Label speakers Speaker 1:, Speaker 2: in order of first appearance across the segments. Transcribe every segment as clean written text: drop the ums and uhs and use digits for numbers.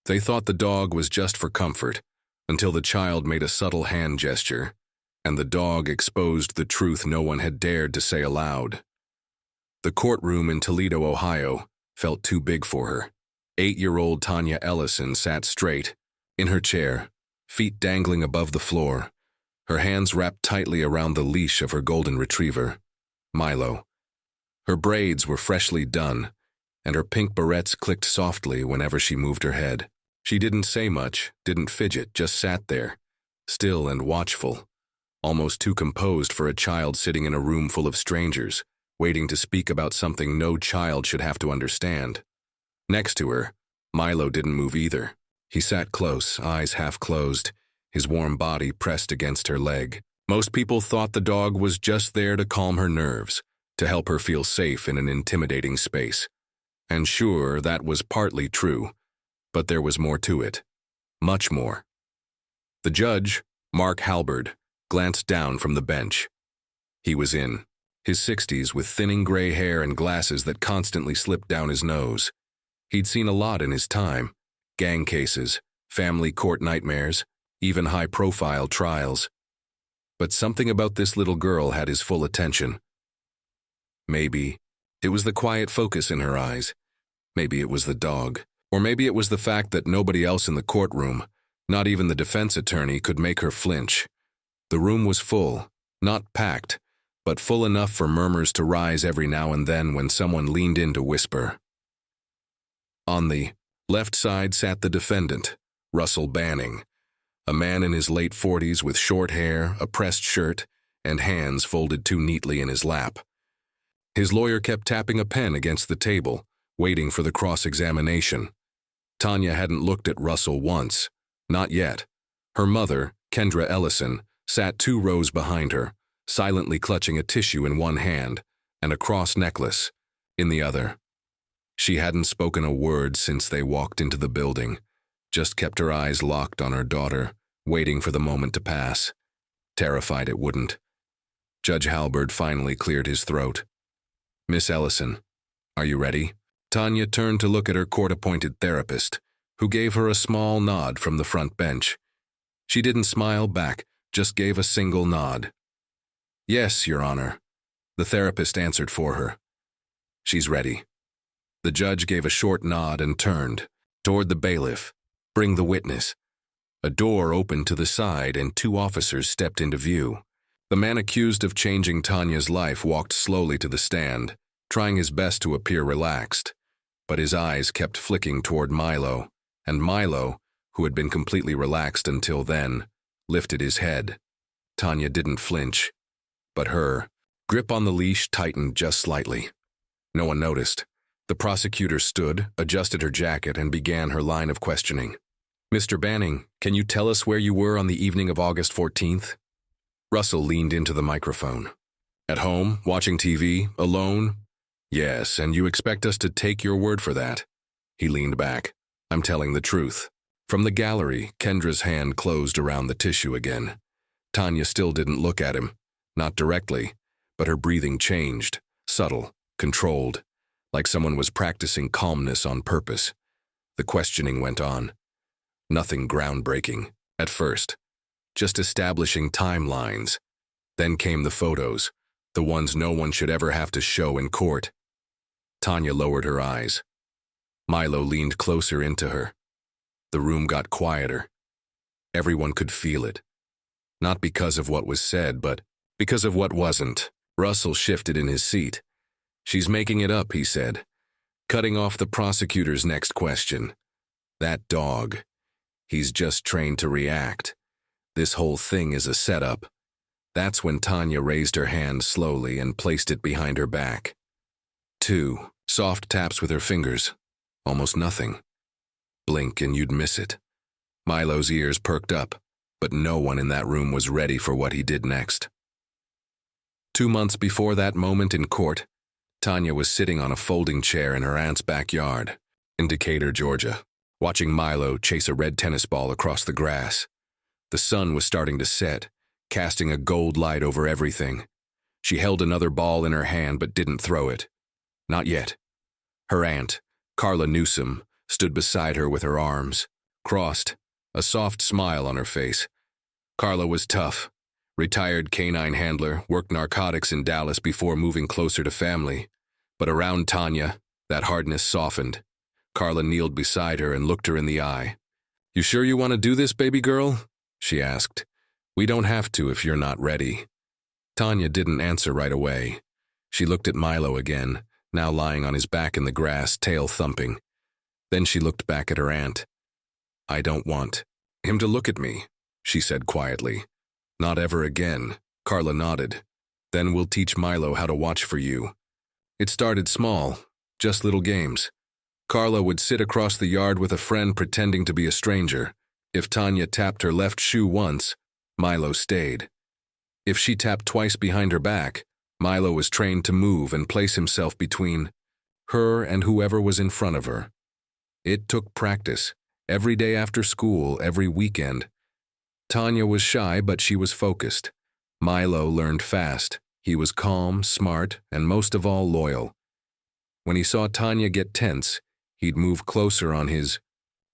Speaker 1: They thought the dog was just for comfort, until the child made a subtle hand gesture, and the dog exposed the truth no one had dared to say aloud. The courtroom in Toledo, Ohio, felt too big for her. 8-year-old Tanya Ellison sat straight, in her chair, feet dangling above the floor, her hands wrapped tightly around the leash of her golden retriever, Milo. Her braids were freshly done, and her pink barrettes clicked softly whenever she moved her head. She didn't say much, didn't fidget, just sat there, still and watchful, almost too composed for a child sitting in a room full of strangers, waiting to speak about something no child should have to understand. Next to her, Milo didn't move either. He sat close, eyes half closed, his warm body pressed against her leg. Most people thought the dog was just there to calm her nerves, to help her feel safe in an intimidating space. And sure, that was partly true, but there was more to it. Much more. The judge, Mark Halberd, glanced down from the bench. He was in his 60s with thinning gray hair and glasses that constantly slipped down his nose. He'd seen a lot in his time: gang cases, family court nightmares, even high-profile trials. But something about this little girl had his full attention. Maybe it was the quiet focus in her eyes. Maybe it was the dog. Or maybe it was the fact that nobody else in the courtroom, not even the defense attorney, could make her flinch. The room was full, not packed, but full enough for murmurs to rise every now and then when someone leaned in to whisper. On the left side sat the defendant, Russell Banning, a man in his late 40s with short hair, a pressed shirt, and hands folded too neatly in his lap. His lawyer kept tapping a pen against the table, waiting for the cross-examination. Tanya hadn't looked at Russell once, not yet. Her mother, Kendra Ellison, sat 2 rows behind her, silently clutching a tissue in one hand and a cross necklace in the other. She hadn't spoken a word since they walked into the building, just kept her eyes locked on her daughter, waiting for the moment to pass, terrified it wouldn't. Judge Halberd finally cleared his throat. "Miss Ellison, are you ready?" Tanya turned to look at her court-appointed therapist, who gave her a small nod from the front bench. She didn't smile back, just gave a single nod. "Yes, Your Honor," the therapist answered for her. "She's ready." The judge gave a short nod and turned toward the bailiff. "Bring the witness." A door opened to the side and 2 officers stepped into view. The man accused of changing Tanya's life walked slowly to the stand, trying his best to appear relaxed. But his eyes kept flicking toward Milo, and Milo, who had been completely relaxed until then, lifted his head. Tanya didn't flinch, but her grip on the leash tightened just slightly. No one noticed. The prosecutor stood, adjusted her jacket, and began her line of questioning. "Mr. Banning, can you tell us where you were on the evening of August 14th? Russell leaned into the microphone. "At home, watching TV, alone?" "Yes, and you expect us to take your word for that?" He leaned back. "I'm telling the truth." From the gallery, Kendra's hand closed around the tissue again. Tanya still didn't look at him, not directly, but her breathing changed, subtle, controlled, like someone was practicing calmness on purpose. The questioning went on. Nothing groundbreaking, at first, just establishing timelines. Then came the photos, the ones no one should ever have to show in court. Tanya lowered her eyes. Milo leaned closer into her. The room got quieter. Everyone could feel it. Not because of what was said, but because of what wasn't. Russell shifted in his seat. "She's making it up," he said, cutting off the prosecutor's next question. "That dog. He's just trained to react. This whole thing is a setup." That's when Tanya raised her hand slowly and placed it behind her back. 2 soft taps with her fingers. Almost nothing. Blink and you'd miss it. Milo's ears perked up, but no one in that room was ready for what he did next. 2 months before that moment in court, Tanya was sitting on a folding chair in her aunt's backyard, in Decatur, Georgia, watching Milo chase a red tennis ball across the grass. The sun was starting to set, casting a gold light over everything. She held another ball in her hand but didn't throw it. Not yet. Her aunt, Carla Newsom, stood beside her with her arms, crossed, a soft smile on her face. Carla was tough. Retired canine handler, worked narcotics in Dallas before moving closer to family. But around Tanya, that hardness softened. Carla kneeled beside her and looked her in the eye. "You sure you want to do this, baby girl?" she asked. "We don't have to if you're not ready." Tanya didn't answer right away. She looked at Milo again, now lying on his back in the grass, tail thumping. Then she looked back at her aunt. "I don't want him to look at me," she said quietly. "Not ever again." Carla nodded. "Then we'll teach Milo how to watch for you." It started small, just little games. Carla would sit across the yard with a friend pretending to be a stranger. If Tanya tapped her left shoe once, Milo stayed. If she tapped twice behind her back, Milo was trained to move and place himself between her and whoever was in front of her. It took practice, every day after school, every weekend. Tanya was shy, but she was focused. Milo learned fast. He was calm, smart, and most of all loyal. When he saw Tanya get tense, he'd move closer on his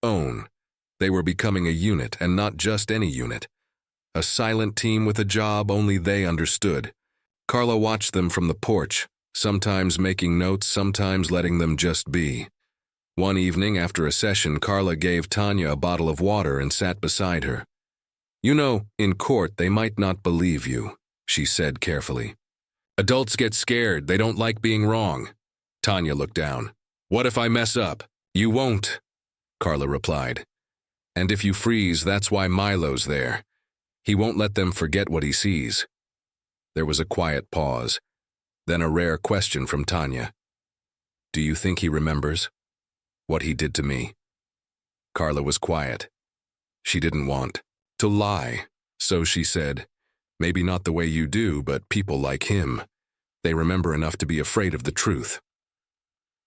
Speaker 1: own. They were becoming a unit, and not just any unit. A silent team with a job only they understood. Carla watched them from the porch, sometimes making notes, sometimes letting them just be. One evening after a session, Carla gave Tanya a bottle of water and sat beside her. "You know, in court they might not believe you," she said carefully. "Adults get scared, they don't like being wrong." Tanya looked down. "What if I mess up?" "You won't," Carla replied. "And if you freeze, that's why Milo's there. He won't let them forget what he sees." There was a quiet pause, then a rare question from Tanya. "Do you think he remembers what he did to me?" Carla was quiet. She didn't want to lie, so she said, "Maybe not the way you do, but people like him, they remember enough to be afraid of the truth."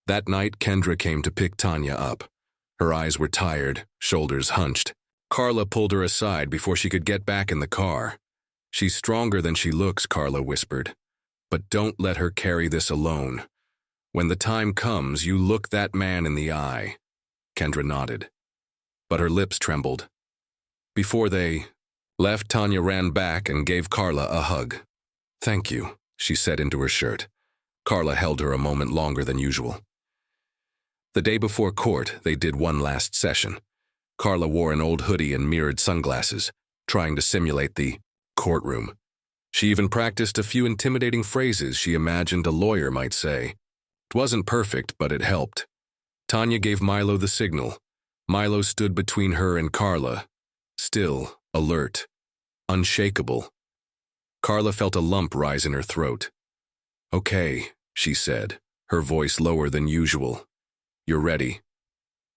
Speaker 1: That night, Kendra came to pick Tanya up. Her eyes were tired, shoulders hunched. Carla pulled her aside before she could get back in the car. "She's stronger than she looks," Carla whispered. "But don't let her carry this alone. When the time comes, you look that man in the eye." Kendra nodded, but her lips trembled. Before they left, Tanya ran back and gave Carla a hug. "Thank you," she said into her shirt. Carla held her a moment longer than usual. The day before court, they did one last session. Carla wore an old hoodie and mirrored sunglasses, trying to simulate the courtroom. She even practiced a few intimidating phrases she imagined a lawyer might say. It wasn't perfect, but it helped. Tanya gave Milo the signal. Milo stood between her and Carla, still, alert, unshakable. Carla felt a lump rise in her throat. "Okay," she said, her voice lower than usual. "You're ready."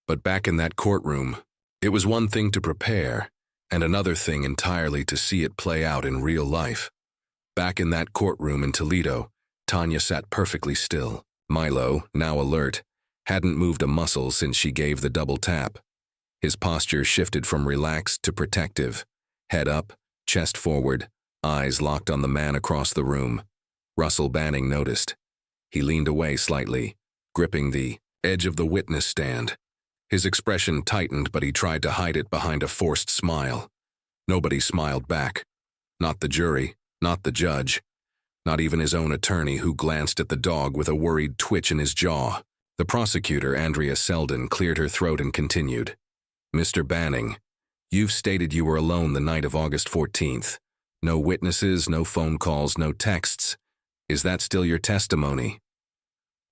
Speaker 1: But back in that courtroom, it was one thing to prepare, and another thing entirely to see it play out in real life. Back in that courtroom in Toledo, Tanya sat perfectly still. Milo, now alert, hadn't moved a muscle since she gave the double tap. His posture shifted from relaxed to protective, head up, chest forward, eyes locked on the man across the room. Russell Banning noticed. He leaned away slightly, gripping the edge of the witness stand. His expression tightened, but he tried to hide it behind a forced smile. Nobody smiled back. Not the jury, not the judge, not even his own attorney, who glanced at the dog with a worried twitch in his jaw. The prosecutor, Andrea Selden, cleared her throat and continued. "Mr. Banning, you've stated you were alone the night of August 14th. No witnesses, no phone calls, no texts. Is that still your testimony?"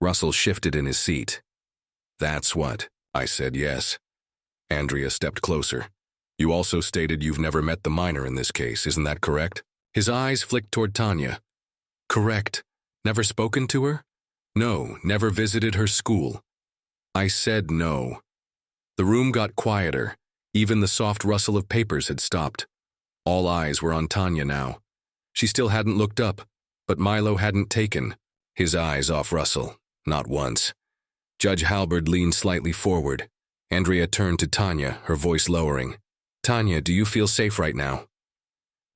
Speaker 1: Russell shifted in his seat. "That's what I said, yes." Andrea stepped closer. "You also stated you've never met the minor in this case, isn't that correct?" His eyes flicked toward Tanya. "Correct. Never spoken to her?" "No, never visited her school." I said no. The room got quieter. Even the soft rustle of papers had stopped. All eyes were on Tanya now. She still hadn't looked up, but Milo hadn't taken his eyes off Russell, not once. Judge Halberd leaned slightly forward. Andrea turned to Tanya, her voice lowering. "Tanya, do you feel safe right now?"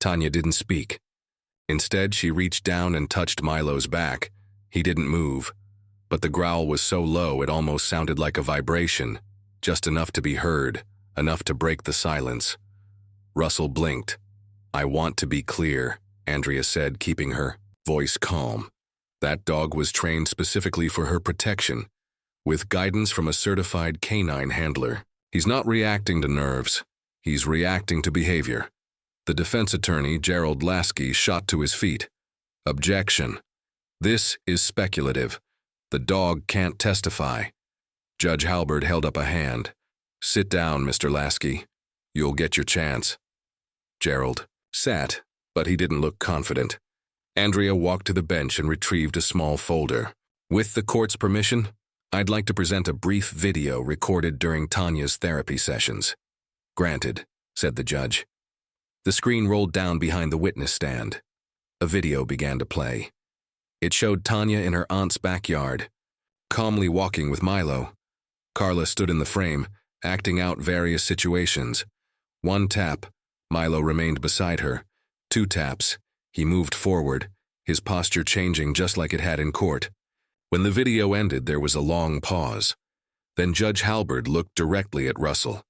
Speaker 1: Tanya didn't speak. Instead, she reached down and touched Milo's back. He didn't move, but the growl was so low it almost sounded like a vibration, just enough to be heard, enough to break the silence. Russell blinked. "I want to be clear," Andrea said, keeping her voice calm. "That dog was trained specifically for her protection, with guidance from a certified canine handler. He's not reacting to nerves. He's reacting to behavior." The defense attorney, Gerald Lasky, shot to his feet. "Objection. This is speculative. The dog can't testify." Judge Halberd held up a hand. "Sit down, Mr. Lasky. You'll get your chance." Gerald sat, but he didn't look confident. Andrea walked to the bench and retrieved a small folder. "With the court's permission, I'd like to present a brief video recorded during Tanya's therapy sessions." "Granted," said the judge. The screen rolled down behind the witness stand. A video began to play. It showed Tanya in her aunt's backyard, calmly walking with Milo. Carla stood in the frame, acting out various situations. 1 tap, Milo remained beside her. 2 taps, he moved forward, his posture changing just like it had in court. When the video ended, there was a long pause. Then Judge Halberd looked directly at Russell.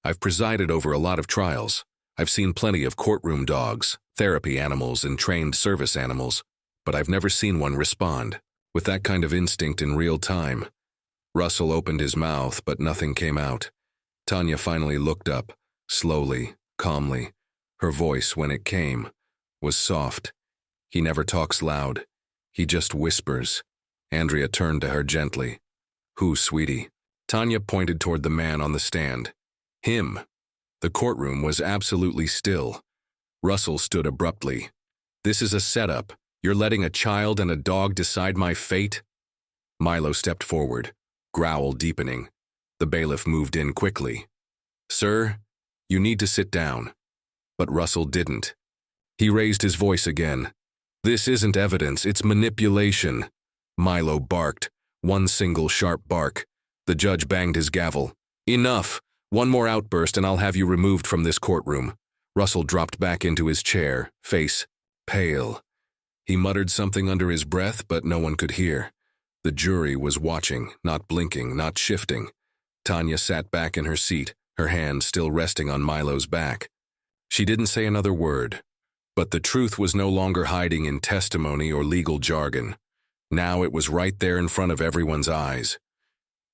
Speaker 1: "I've presided over a lot of trials. I've seen plenty of courtroom dogs, therapy animals, and trained service animals, but I've never seen one respond with that kind of instinct in real time." Russell opened his mouth, but nothing came out. Tanya finally looked up, slowly, calmly. Her voice, when it came, was soft. "He never talks loud. He just whispers." Andrea turned to her gently. "Who, sweetie?" Tanya pointed toward the man on the stand. "Him." The courtroom was absolutely still. Russell stood abruptly. "This is a setup. You're letting a child and a dog decide my fate?" Milo stepped forward, growl deepening. The bailiff moved in quickly. "Sir, you need to sit down." But Russell didn't. He raised his voice again. "This isn't evidence, it's manipulation." Milo barked, one single sharp bark. The judge banged his gavel. "Enough! One more outburst and I'll have you removed from this courtroom." Russell dropped back into his chair, face pale. He muttered something under his breath, but no one could hear. The jury was watching, not blinking, not shifting. Tanya sat back in her seat, her hand still resting on Milo's back. She didn't say another word, but the truth was no longer hiding in testimony or legal jargon. Now it was right there in front of everyone's eyes.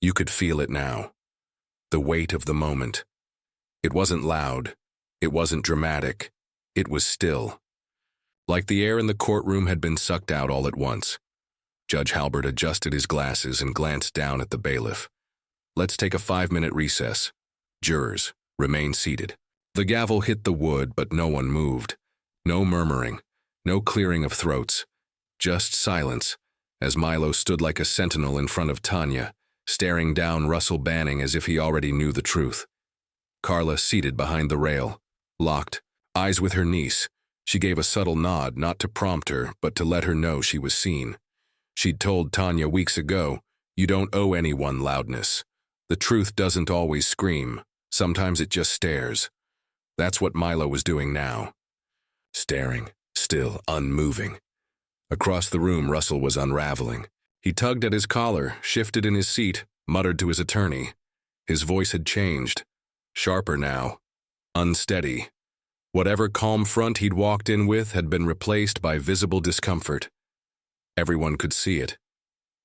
Speaker 1: You could feel it now. The weight of the moment. It wasn't loud. It wasn't dramatic. It was still. Like the air in the courtroom had been sucked out all at once. Judge Halberd adjusted his glasses and glanced down at the bailiff. "Let's take a 5-minute recess. Jurors, remain seated." The gavel hit the wood, but no one moved. No murmuring, no clearing of throats. Just silence, as Milo stood like a sentinel in front of Tanya, staring down Russell Banning as if he already knew the truth. Carla seated behind the rail, locked, eyes with her niece. She gave a subtle nod, not to prompt her, but to let her know she was seen. She'd told Tanya weeks ago, "You don't owe anyone loudness. The truth doesn't always scream. Sometimes it just stares." That's what Milo was doing now. Staring, still unmoving. Across the room, Russell was unraveling. He tugged at his collar, shifted in his seat, muttered to his attorney. His voice had changed. Sharper now. Unsteady. Whatever calm front he'd walked in with had been replaced by visible discomfort. Everyone could see it.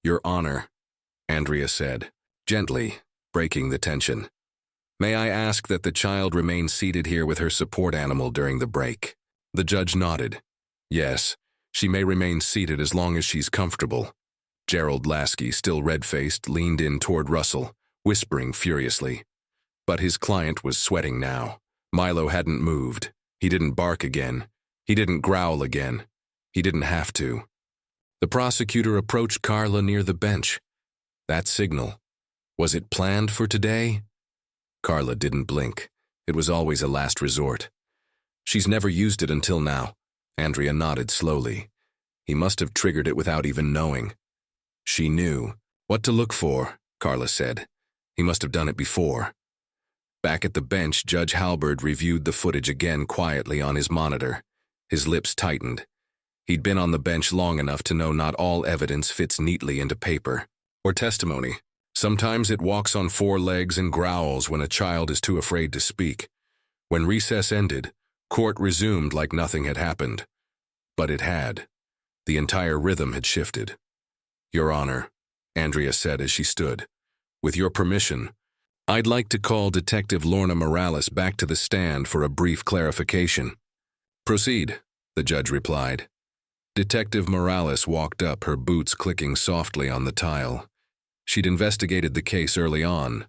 Speaker 1: "Your Honor," Andrea said, gently, breaking the tension. "May I ask that the child remain seated here with her support animal during the break?" The judge nodded. "Yes, she may remain seated as long as she's comfortable." Gerald Lasky, still red-faced, leaned in toward Russell, whispering furiously. But his client was sweating now. Milo hadn't moved. He didn't bark again. He didn't growl again. He didn't have to. The prosecutor approached Carla near the bench. That signal. Was it planned for today? Carla didn't blink. It was always a last resort. "She's never used it until now." Andrea nodded slowly. He must have triggered it without even knowing. She knew. "What to look for," Carla said. "He must have done it before." Back at the bench, Judge Halberd reviewed the footage again quietly on his monitor. His lips tightened. He'd been on the bench long enough to know not all evidence fits neatly into paper or testimony. Sometimes it walks on four legs and growls when a child is too afraid to speak. When recess ended, court resumed like nothing had happened. But it had. The entire rhythm had shifted. "Your Honor," Andrea said as she stood, "with your permission, I'd like to call Detective Lorna Morales back to the stand for a brief clarification." "Proceed," the judge replied. Detective Morales walked up, her boots clicking softly on the tile. She'd investigated the case early on,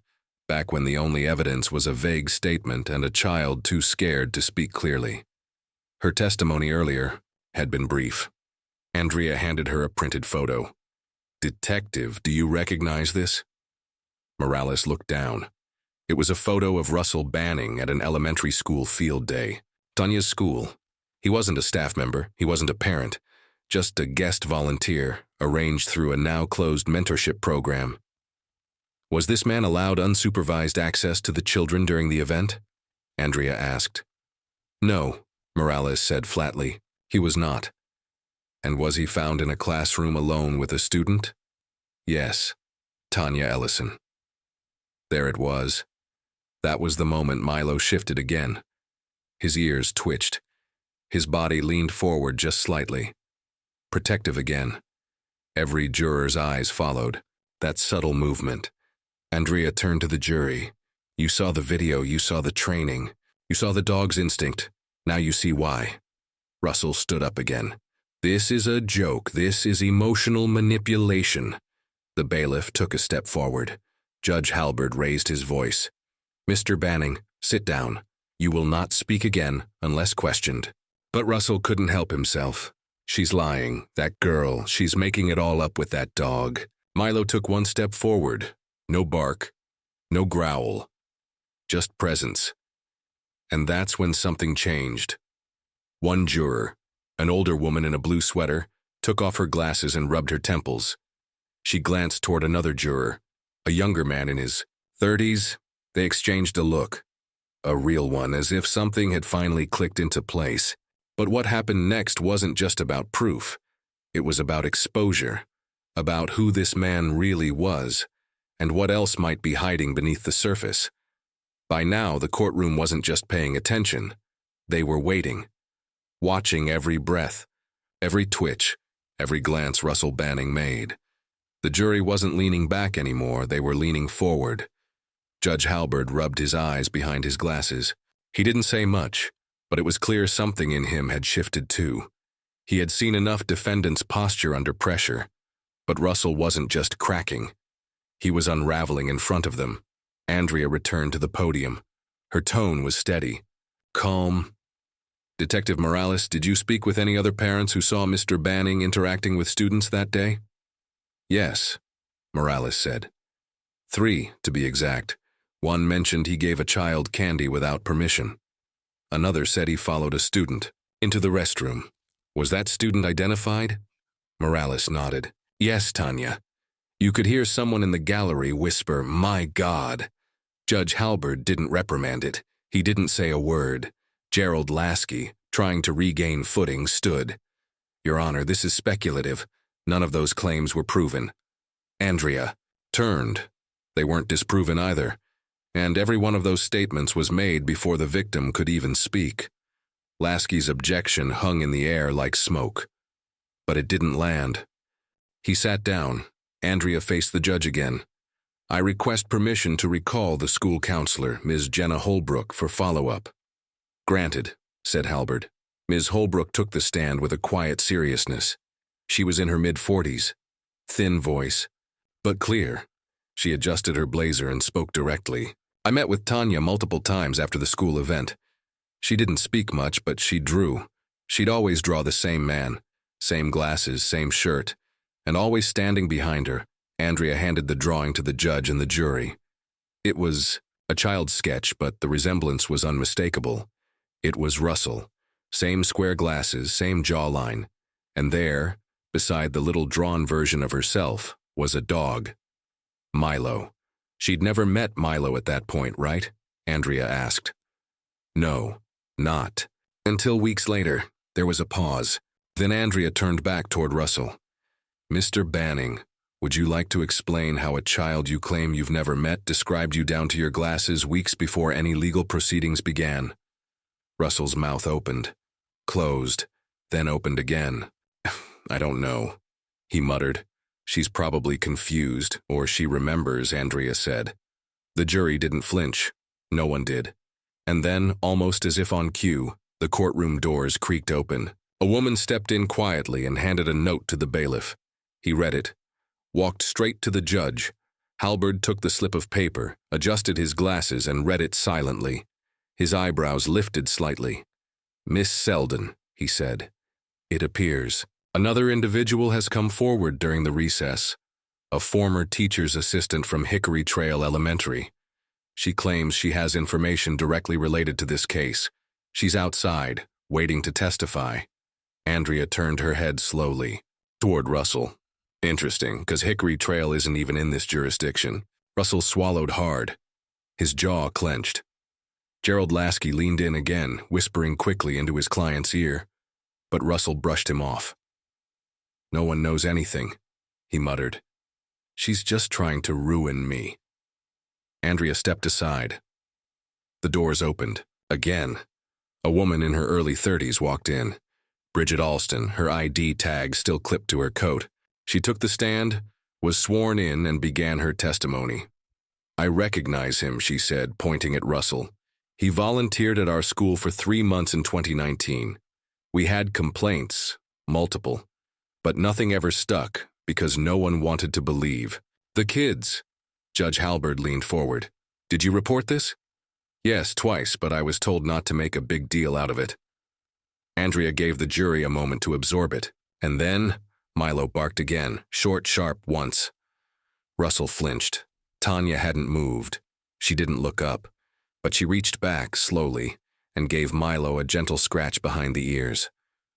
Speaker 1: back when the only evidence was a vague statement and a child too scared to speak clearly. Her testimony earlier had been brief. Andrea handed her a printed photo. "Detective, do you recognize this?" Morales looked down. It was a photo of Russell Banning at an elementary school field day. Tanya's school. He wasn't a staff member, he wasn't a parent, just a guest volunteer, arranged through a now-closed mentorship program. Was this man allowed unsupervised access to the children during the event? Andrea asked. "No," Morales said flatly. "He was not." "And was he found in a classroom alone with a student?" "Yes, Tanya Ellison." There it was. That was the moment Milo shifted again. His ears twitched. His body leaned forward just slightly. Protective again. Every juror's eyes followed. That subtle movement. Andrea turned to the jury. "You saw the video, you saw the training. You saw the dog's instinct. Now you see why." Russell stood up again. "This is a joke. This is emotional manipulation." The bailiff took a step forward. Judge Halberd raised his voice. "Mr. Banning, sit down. You will not speak again unless questioned." But Russell couldn't help himself. "She's lying. That girl. She's making it all up with that dog." Milo took one step forward. No bark. No growl. Just presence. And that's when something changed. One juror, an older woman in a blue sweater, took off her glasses and rubbed her temples. She glanced toward another juror, a younger man in his 30s. They exchanged a look. A real one, as if something had finally clicked into place. But what happened next wasn't just about proof. It was about exposure, about who this man really was, and what else might be hiding beneath the surface. By now, the courtroom wasn't just paying attention. They were waiting, watching every breath, every twitch, every glance Russell Banning made. The jury wasn't leaning back anymore, they were leaning forward. Judge Halberd rubbed his eyes behind his glasses. He didn't say much, but it was clear something in him had shifted too. He had seen enough defendants' posture under pressure, but Russell wasn't just cracking. He was unraveling in front of them. Andrea returned to the podium. Her tone was steady, calm. "Detective Morales, did you speak with any other parents who saw Mr. Banning interacting with students that day?" "Yes," Morales said. 3, to be exact. One mentioned he gave a child candy without permission. Another said he followed a student into the restroom. "Was that student identified?" Morales nodded. "Yes, Tanya. You could hear someone in the gallery whisper, 'My God.'" Judge Halberd didn't reprimand it. He didn't say a word. Gerald Lasky, trying to regain footing, stood. "Your Honor, this is speculative. None of those claims were proven." Andrea turned. They weren't disproven either. And every one of those statements was made before the victim could even speak. Lasky's objection hung in the air like smoke. But it didn't land. He sat down. Andrea faced the judge again. "I request permission to recall the school counselor, Ms. Jenna Holbrook, for follow-up." "Granted," said Halberd. Ms. Holbrook took the stand with a quiet seriousness. She was in her mid-40s. Thin voice, but clear. She adjusted her blazer and spoke directly. "I met with Tanya multiple times after the school event. She didn't speak much, but she drew. She'd always draw the same man, same glasses, same shirt, and always standing behind her." Andrea handed the drawing to the judge and the jury. It was a child's sketch, but the resemblance was unmistakable. It was Russell. Same square glasses, same jawline. And there, beside the little drawn version of herself, was a dog. Milo. She'd never met Milo at that point, right? Andrea asked. No, not. Until weeks later, there was a pause. Then Andrea turned back toward Russell. "Mr. Banning, Would you like to explain how a child you claim you've never met described you down to your glasses weeks before any legal proceedings began? Russell's mouth opened, closed, then opened again. I don't know, he muttered. She's probably confused, or she remembers, Andrea said. The jury didn't flinch. No one did. And then, almost as if on cue, the courtroom doors creaked open. A woman stepped in quietly and handed a note to the bailiff. He read it, walked straight to the judge. Halberd took the slip of paper, adjusted his glasses, and read it silently. His eyebrows lifted slightly. Miss Selden, he said. It appears another individual has come forward during the recess, a former teacher's assistant from Hickory Trail Elementary. She claims she has information directly related to this case. She's outside, waiting to testify. Andrea turned her head slowly toward Russell. Interesting, because Hickory Trail isn't even in this jurisdiction. Russell swallowed hard. His jaw clenched. Gerald Lasky leaned in again, whispering quickly into his client's ear. But Russell brushed him off. No one knows anything, he muttered. She's just trying to ruin me. Andrea stepped aside. The doors opened. Again. A woman in her early 30s walked in. Bridget Alston, her ID tag still clipped to her coat. She took the stand, was sworn in, and began her testimony. I recognize him, she said, pointing at Russell. He volunteered at our school for 3 months in 2019. We had complaints, multiple, but nothing ever stuck because no one wanted to believe. The kids. Judge Halberd leaned forward. Did you report this? Yes, twice, but I was told not to make a big deal out of it. Andrea gave the jury a moment to absorb it, and then Milo barked again, short, sharp once. Russell flinched. Tanya hadn't moved. She didn't look up, but she reached back slowly and gave Milo a gentle scratch behind the ears.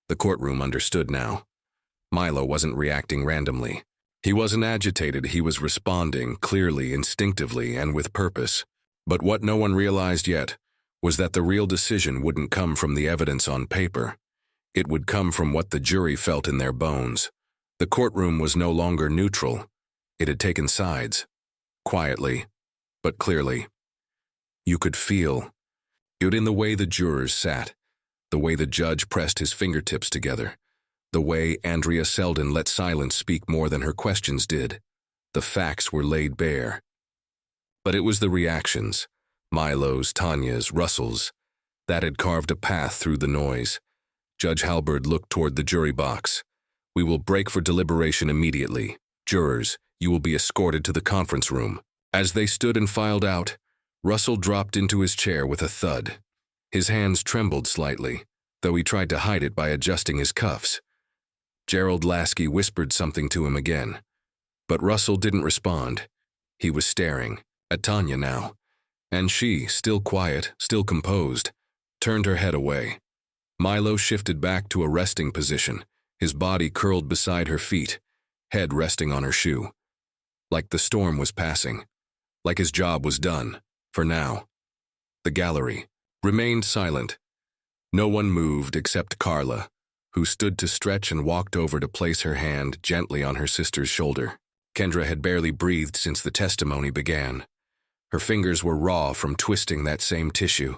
Speaker 1: The courtroom understood now. Milo wasn't reacting randomly. He wasn't agitated, he was responding clearly, instinctively, and with purpose. But what no one realized yet was that the real decision wouldn't come from the evidence on paper. It would come from what the jury felt in their bones. The courtroom was no longer neutral. It had taken sides. Quietly, but clearly. You could feel it in the way the jurors sat, the way the judge pressed his fingertips together, the way Andrea Selden let silence speak more than her questions did. The facts were laid bare. But it was the reactions, Milo's, Tanya's, Russell's, that had carved a path through the noise. Judge Halberd looked toward the jury box. We will break for deliberation immediately. Jurors, you will be escorted to the conference room. As they stood and filed out, Russell dropped into his chair with a thud. His hands trembled slightly, though he tried to hide it by adjusting his cuffs. Gerald Lasky whispered something to him again, but Russell didn't respond. He was staring at Tanya now, and she, still quiet, still composed, turned her head away. Milo shifted back to a resting position, his body curled beside her feet, head resting on her shoe. Like the storm was passing, like his job was done, for now. The gallery remained silent. No one moved except Carla, who stood to stretch and walked over to place her hand gently on her sister's shoulder. Kendra had barely breathed since the testimony began. Her fingers were raw from twisting that same tissue.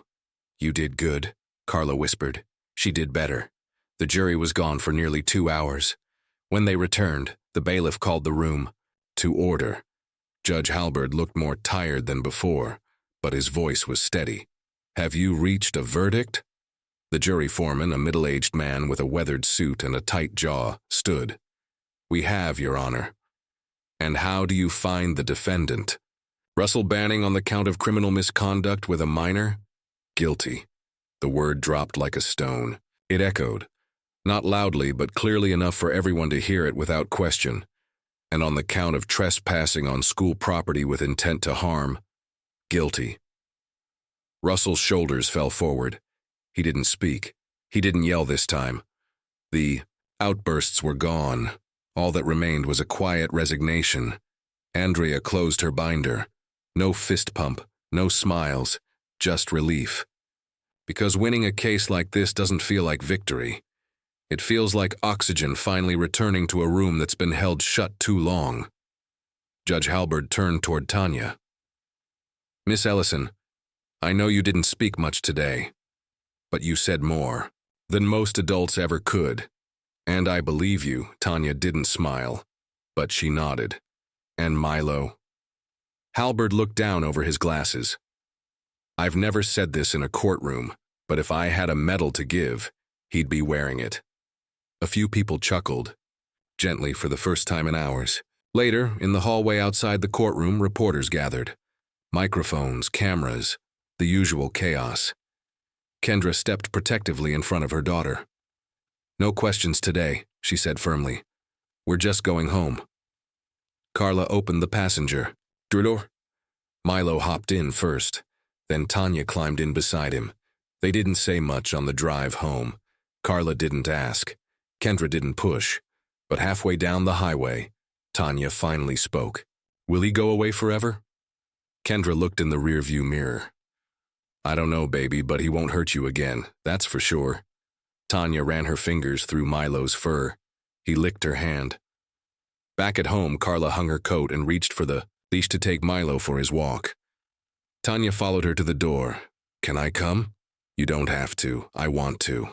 Speaker 1: You did good, Carla whispered. She did better. The jury was gone for nearly 2 hours. When they returned, the bailiff called the room to order. Judge Halberd looked more tired than before, but his voice was steady. Have you reached a verdict? The jury foreman, a middle-aged man with a weathered suit and a tight jaw, stood. We have, Your Honor. And how do you find the defendant? Russell Banning on the count of criminal misconduct with a minor? Guilty. The word dropped like a stone. It echoed, not loudly but clearly enough for everyone to hear it without question. And on the count of trespassing on school property with intent to harm? Guilty. Russell's shoulders fell forward. He didn't speak. He didn't yell this time. The outbursts were gone. All that remained was a quiet resignation. Andrea closed her binder. No fist pump, no smiles, just relief. Because winning a case like this doesn't feel like victory. It feels like oxygen finally returning to a room that's been held shut too long. Judge Halberd turned toward Tanya. Miss Ellison, I know you didn't speak much today, but you said more than most adults ever could. And I believe you. Tanya didn't smile, but she nodded. And Milo? Halberd looked down over his glasses. I've never said this in a courtroom, but if I had a medal to give, he'd be wearing it. A few people chuckled, gently for the first time in hours. Later, in the hallway outside the courtroom, reporters gathered. Microphones, cameras, the usual chaos. Kendra stepped protectively in front of her daughter. No questions today, she said firmly. We're just going home. Carla opened the passenger door. Milo hopped in first. Then Tanya climbed in beside him. They didn't say much on the drive home. Carla didn't ask. Kendra didn't push. But halfway down the highway, Tanya finally spoke. Will he go away forever? Kendra looked in the rearview mirror. I don't know, baby, but he won't hurt you again, that's for sure. Tanya ran her fingers through Milo's fur. He licked her hand. Back at home, Carla hung her coat and reached for the leash to take Milo for his walk. Tanya followed her to the door. Can I come? You don't have to. I want to.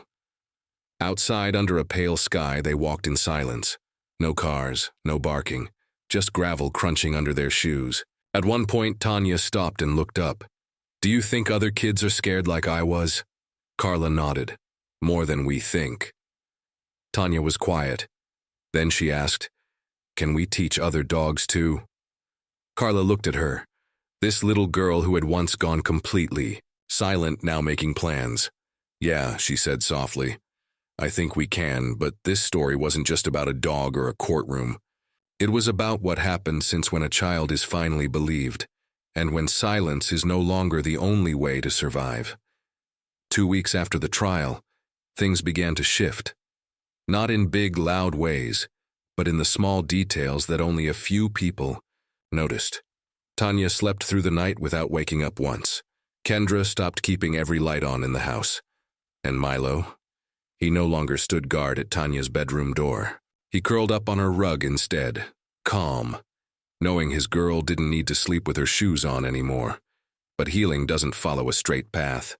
Speaker 1: Outside, under a pale sky, they walked in silence. No cars, no barking, just gravel crunching under their shoes. At one point, Tanya stopped and looked up. Do you think other kids are scared like I was? Carla nodded. More than we think. Tanya was quiet. Then she asked, Can we teach other dogs too? Carla looked at her. This little girl who had once gone completely silent, now making plans. Yeah, she said softly. I think we can, but this story wasn't just about a dog or a courtroom. It was about what happens since when a child is finally believed, and when silence is no longer the only way to survive. 2 weeks after the trial, things began to shift. Not in big, loud ways, but in the small details that only a few people noticed. Tanya slept through the night without waking up once. Kendra stopped keeping every light on in the house. And Milo? He no longer stood guard at Tanya's bedroom door. He curled up on her rug instead, calm, knowing his girl didn't need to sleep with her shoes on anymore. But healing doesn't follow a straight path.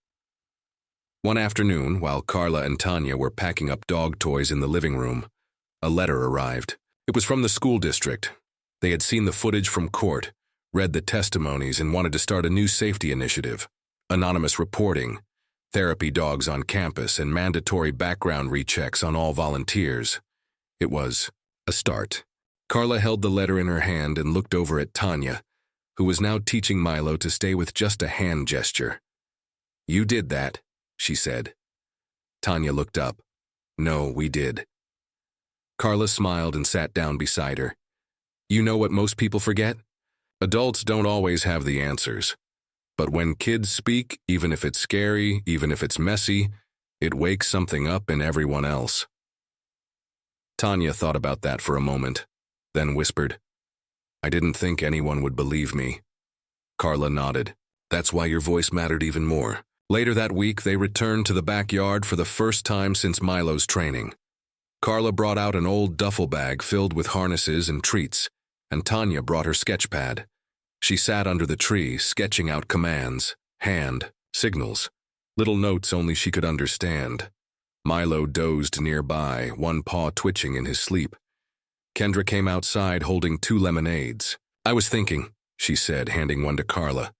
Speaker 1: One afternoon, while Carla and Tanya were packing up dog toys in the living room, a letter arrived. It was from the school district. They had seen the footage from court, read the testimonies, and wanted to start a new safety initiative. Anonymous reporting, therapy dogs on campus, and mandatory background rechecks on all volunteers. It was a start. Carla held the letter in her hand and looked over at Tanya, who was now teaching Milo to stay with just a hand gesture. You did that, she said. Tanya looked up. No, we did. Carla smiled and sat down beside her. You know what most people forget? Adults don't always have the answers. But when kids speak, even if it's scary, even if it's messy, it wakes something up in everyone else. Tanya thought about that for a moment, then whispered, I didn't think anyone would believe me. Carla nodded. That's why your voice mattered even more. Later that week, they returned to the backyard for the first time since Milo's training. Carla brought out an old duffel bag filled with harnesses and treats, and Tanya brought her sketch pad. She sat under the tree, sketching out commands, hand, signals, little notes only she could understand. Milo dozed nearby, one paw twitching in his sleep. Kendra came outside holding 2 lemonades. I was thinking, she said, handing one to Carla.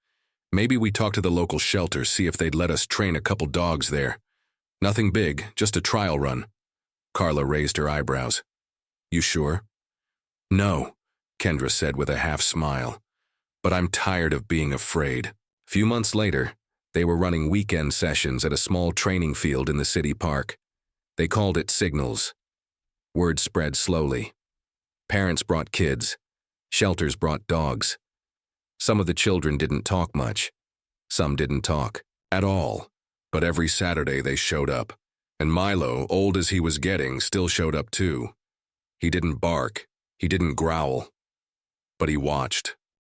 Speaker 1: Maybe we talk to the local shelter, see if they'd let us train a couple dogs there. Nothing big, just a trial run. Carla raised her eyebrows. You sure? No, Kendra said with a half smile. But I'm tired of being afraid. A few months later, they were running weekend sessions at a small training field in the city park. They called it Signals. Word spread slowly. Parents brought kids. Shelters brought dogs. Some of the children didn't talk much. Some didn't talk at all. But every Saturday they showed up. And Milo, old as he was getting, still showed up too. He didn't bark. He didn't growl. But he watched.